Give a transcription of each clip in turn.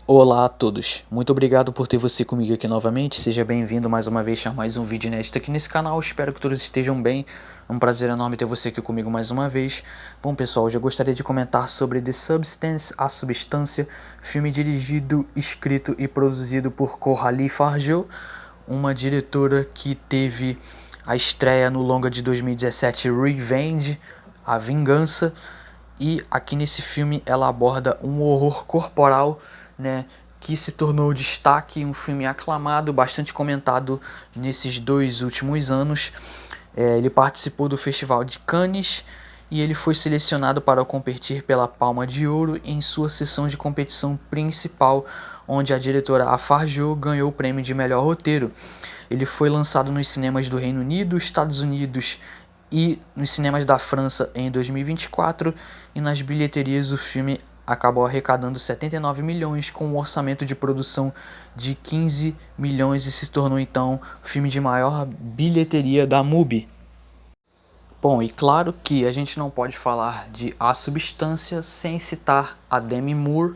Olá a todos, muito obrigado por ter você comigo aqui novamente, seja bem-vindo mais uma vez a mais um vídeo inédito aqui nesse canal, espero que todos estejam bem, é um prazer enorme ter você aqui comigo mais uma vez. Bom pessoal, hoje eu gostaria de comentar sobre The Substance, A Substância, filme dirigido, escrito e produzido por Coralie Fargeau, uma diretora que teve a estreia no longa de 2017 Revenge, A Vingança, e aqui nesse filme ela aborda um horror corporal, né, que se tornou destaque, um filme aclamado, bastante comentado nesses 2 últimos anos. Ele participou do Festival de Cannes e ele foi selecionado para competir pela Palma de Ouro em sua sessão de competição principal, onde a diretora Fargeau ganhou o prêmio de melhor roteiro. Ele foi lançado nos cinemas do Reino Unido, Estados Unidos e nos cinemas da França em 2024, e nas bilheterias o filme acabou arrecadando 79 milhões com um orçamento de produção de 15 milhões e se tornou então o filme de maior bilheteria da MUBI. Bom, e claro que a gente não pode falar de A Substância sem citar a Demi Moore.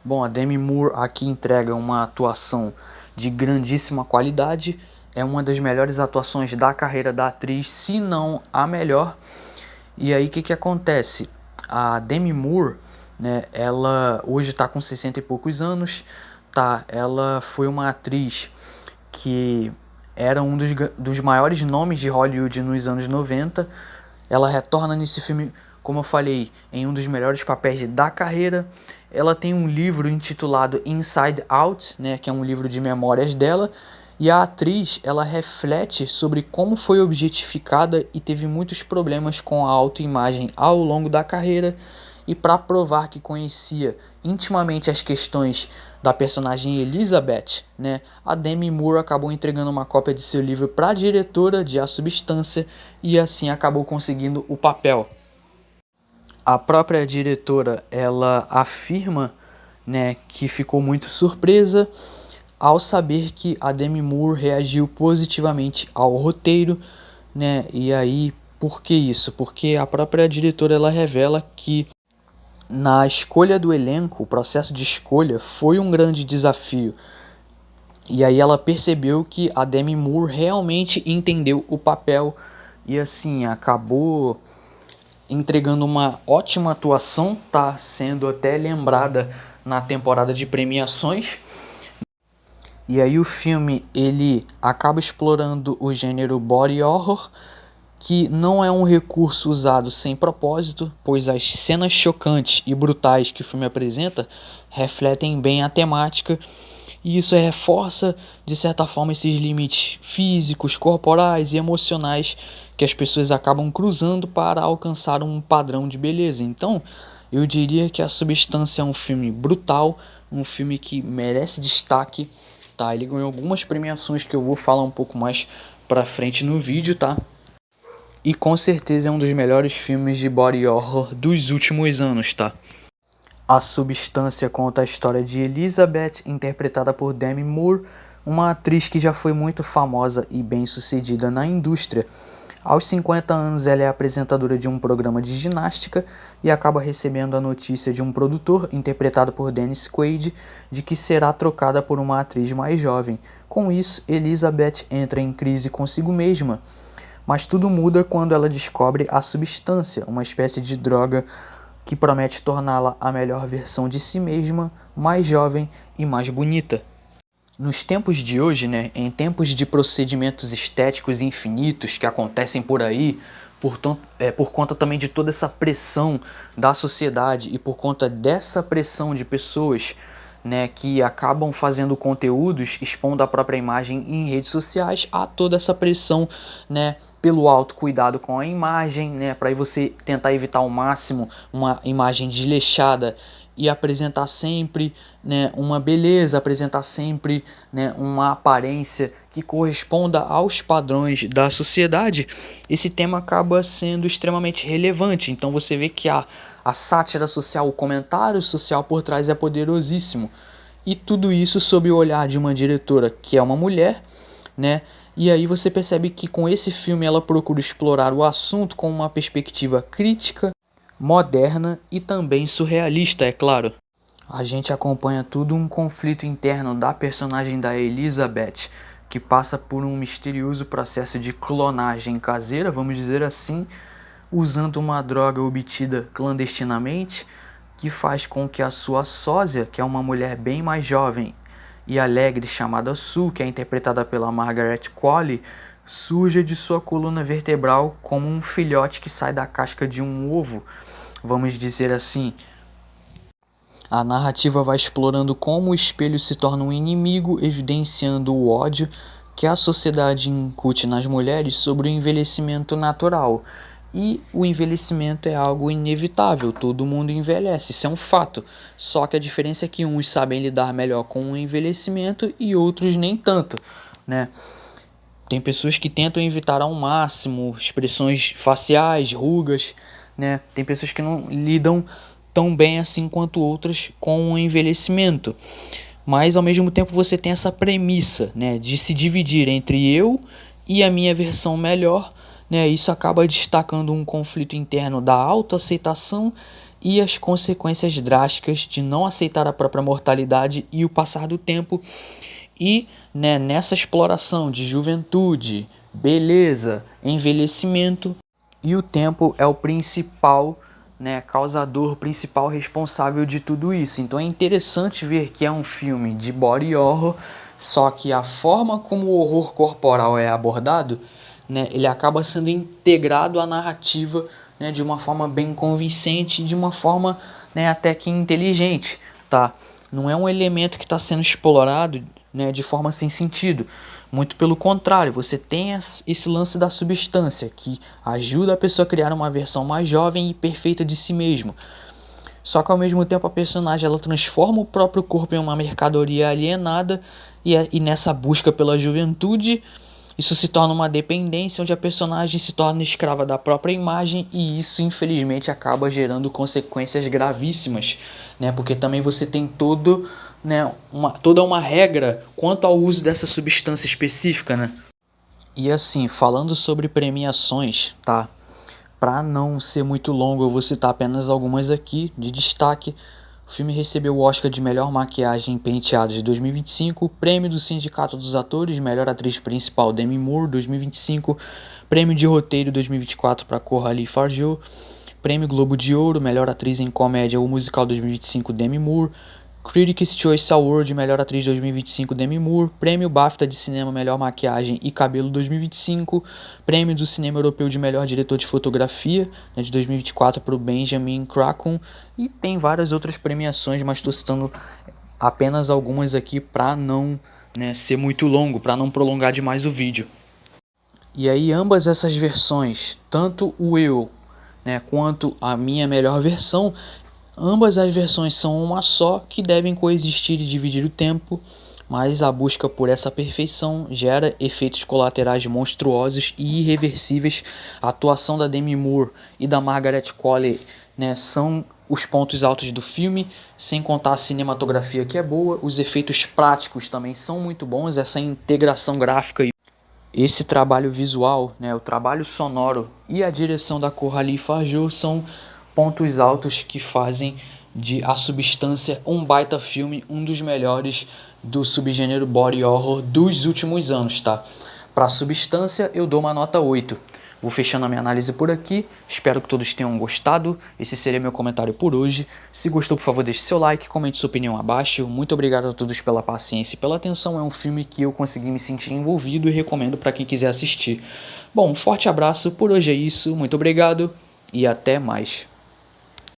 Bom, a Demi Moore aqui entrega uma atuação de grandíssima qualidade, é uma das melhores atuações da carreira da atriz, se não a melhor. E aí o que acontece? A Demi Moore, né, ela hoje está com 60 e poucos anos, tá? Ela foi uma atriz que era um dos maiores nomes de Hollywood nos anos 90. Ela retorna nesse filme, como eu falei, em um dos melhores papéis da carreira. Ela tem um livro intitulado Inside Out, né, que é um livro de memórias dela. E a atriz, ela reflete sobre como foi objetificada e teve muitos problemas com a autoimagem ao longo da carreira. E para provar que conhecia intimamente as questões da personagem Elizabeth, né, a Demi Moore acabou entregando uma cópia de seu livro para a diretora de A Substância e assim acabou conseguindo o papel. A própria diretora, ela afirma, né, que ficou muito surpresa ao saber que a Demi Moore reagiu positivamente ao roteiro, né? E aí, por que isso? Porque a própria diretora, ela revela que na escolha do elenco, o processo de escolha foi um grande desafio. E aí ela percebeu que a Demi Moore realmente entendeu o papel e assim acabou entregando uma ótima atuação, tá sendo até lembrada na temporada de premiações. E aí o filme ele acaba explorando o gênero body horror, que não é um recurso usado sem propósito, pois as cenas chocantes e brutais que o filme apresenta refletem bem a temática, e isso reforça, de certa forma, esses limites físicos, corporais e emocionais que as pessoas acabam cruzando para alcançar um padrão de beleza. Então, eu diria que A Substância é um filme brutal, um filme que merece destaque, tá? Ele ganhou algumas premiações que eu vou falar um pouco mais pra frente no vídeo, tá? E com certeza é um dos melhores filmes de body horror dos últimos anos, tá? A Substância conta a história de Elizabeth, interpretada por Demi Moore, uma atriz que já foi muito famosa e bem-sucedida na indústria. Aos 50 anos, ela é apresentadora de um programa de ginástica e acaba recebendo a notícia de um produtor, interpretado por Dennis Quaid, de que será trocada por uma atriz mais jovem. Com isso, Elizabeth entra em crise consigo mesma. Mas tudo muda quando ela descobre a substância, uma espécie de droga que promete torná-la a melhor versão de si mesma, mais jovem e mais bonita. Nos tempos de hoje, né, em tempos de procedimentos estéticos infinitos que acontecem por aí, por conta também de toda essa pressão da sociedade e por conta dessa pressão de pessoas, né, que acabam fazendo conteúdos expondo a própria imagem em redes sociais, há toda essa pressão, né, pelo autocuidado com a imagem, né, para você tentar evitar ao máximo uma imagem desleixada e apresentar sempre, né, uma beleza, apresentar sempre, né, uma aparência que corresponda aos padrões da sociedade. Esse tema acaba sendo extremamente relevante, então você vê que a sátira social, o comentário social por trás é poderosíssimo. E tudo isso sob o olhar de uma diretora que é uma mulher, né? E aí você percebe que com esse filme ela procura explorar o assunto com uma perspectiva crítica, moderna e também surrealista, é claro. A gente acompanha tudo um conflito interno da personagem da Elizabeth, que passa por um misterioso processo de clonagem caseira, vamos dizer assim, usando uma droga obtida clandestinamente, que faz com que a sua sósia, que é uma mulher bem mais jovem e alegre chamada Sue, que é interpretada pela Margaret Qualley, surja de sua coluna vertebral como um filhote que sai da casca de um ovo, vamos dizer assim. A narrativa vai explorando como o espelho se torna um inimigo, evidenciando o ódio que a sociedade incute nas mulheres sobre o envelhecimento natural. E o envelhecimento é algo inevitável, todo mundo envelhece, isso é um fato. Só que a diferença é que uns sabem lidar melhor com o envelhecimento e outros nem tanto, né? Tem pessoas que tentam evitar ao máximo expressões faciais, rugas, né? Tem pessoas que não lidam tão bem assim quanto outras com o envelhecimento. Mas ao mesmo tempo você tem essa premissa, né, de se dividir entre eu e a minha versão melhor, né? Isso acaba destacando um conflito interno da autoaceitação e as consequências drásticas de não aceitar a própria mortalidade e o passar do tempo. E, né, nessa exploração de juventude, beleza, envelhecimento, e o tempo é o principal, né, causador, principal responsável de tudo isso. Então é interessante ver que é um filme de body horror, só que a forma como o horror corporal é abordado, né, ele acaba sendo integrado à narrativa, né, de uma forma bem convincente, de uma forma, né, até que inteligente, tá? Não é um elemento que está sendo explorado, né, de forma sem sentido. Muito pelo contrário, você tem esse lance da substância que ajuda a pessoa a criar uma versão mais jovem e perfeita de si mesmo. Só que ao mesmo tempo a personagem ela transforma o próprio corpo em uma mercadoria alienada e nessa busca pela juventude, isso se torna uma dependência onde a personagem se torna escrava da própria imagem e isso infelizmente acaba gerando consequências gravíssimas, né? Porque também você tem toda uma regra quanto ao uso dessa substância específica, né? E assim, falando sobre premiações, tá? Para não ser muito longo, eu vou citar apenas algumas aqui de destaque. O filme recebeu o Oscar de Melhor Maquiagem e Penteado de 2025, Prêmio do Sindicato dos Atores, Melhor Atriz Principal Demi Moore 2025, Prêmio de Roteiro 2024 para Coralie Fargeau, Prêmio Globo de Ouro, Melhor Atriz em Comédia ou Musical 2025 Demi Moore, Critics' Choice Award Melhor Atriz 2025 Demi Moore, Prêmio BAFTA de Cinema Melhor Maquiagem e Cabelo 2025, Prêmio do Cinema Europeu de Melhor Diretor de Fotografia, né, de 2024 para o Benjamin Cracon, e tem várias outras premiações, mas estou citando apenas algumas aqui para não, né, ser muito longo, para não prolongar demais o vídeo. E aí ambas essas versões, tanto o eu, né, quanto a minha melhor versão, ambas as versões são uma só que devem coexistir e dividir o tempo, mas a busca por essa perfeição gera efeitos colaterais monstruosos e irreversíveis. A atuação da Demi Moore e da Margaret Qualley, né, são os pontos altos do filme, sem contar a cinematografia que é boa, os efeitos práticos também são muito bons, essa integração gráfica e esse trabalho visual, né, o trabalho sonoro e a direção da Coralie Fargeau são pontos altos que fazem de A Substância um baita filme, um dos melhores do subgênero body horror dos últimos anos, tá? Para Substância eu dou uma nota 8. Vou fechando a minha análise por aqui, espero que todos tenham gostado, esse seria meu comentário por hoje. Se gostou, por favor, deixe seu like, comente sua opinião abaixo. Muito obrigado a todos pela paciência e pela atenção, é um filme que eu consegui me sentir envolvido e recomendo para quem quiser assistir. Bom, um forte abraço, por hoje é isso, muito obrigado e até mais.